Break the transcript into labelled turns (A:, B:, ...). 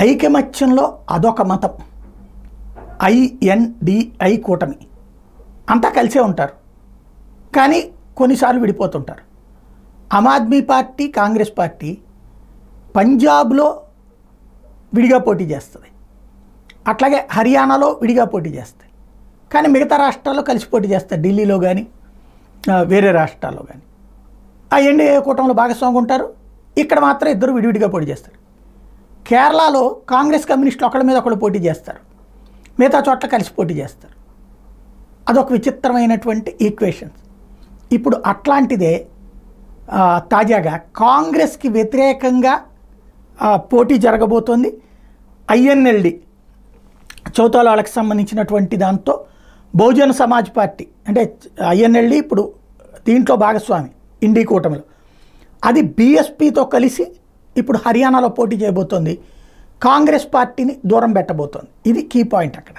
A: ఐకమత్యంలో అదొక మతం, INDI కూటమి అంతా కలిసే ఉంటారు, కానీ కొన్నిసార్లు విడిపోతుంటారు. ఆమ్ ఆద్మీ పార్టీ, కాంగ్రెస్ పార్టీ పంజాబ్లో విడిగా పోటీ చేస్తుంది, అట్లాగే హర్యానాలో విడిగా పోటీ చేస్తాయి, కానీ మిగతా రాష్ట్రాల్లో కలిసి పోటీ చేస్తారు, ఢిల్లీలో కానీ వేరే రాష్ట్రాల్లో కానీ. ఆ ఎన్డీఏ కూటమిలో భాగస్వామిగా ఉంటారు, ఇక్కడ మాత్రం ఇద్దరు విడివిడిగా పోటీ చేస్తారు. కేరళలో కాంగ్రెస్ కమ్యూనిస్టులు ఒకళ్ళ మీద ఒకళ్ళు పోటీ చేస్తారు, మిగతా చోట్ల కలిసి పోటీ చేస్తారు. అదొక విచిత్రమైనటువంటి ఈక్వేషన్స్. ఇప్పుడు అట్లాంటిదే తాజాగా కాంగ్రెస్కి వ్యతిరేకంగా పోటీ జరగబోతోంది. INLD చౌతాలాలకు సంబంధించినటువంటి దాంతో బహుజన సమాజ్ పార్టీ అంటే INLD ఇప్పుడు దీంట్లో భాగస్వామి ఇండి కూటమిలో, అది BSPతో కలిసి ఇప్పుడు హర్యానాలో పోటీ చేయబోతోంది, కాంగ్రెస్ పార్టీని దూరం పెట్టబోతోంది. ఇది కీ పాయింట్ అక్కడ.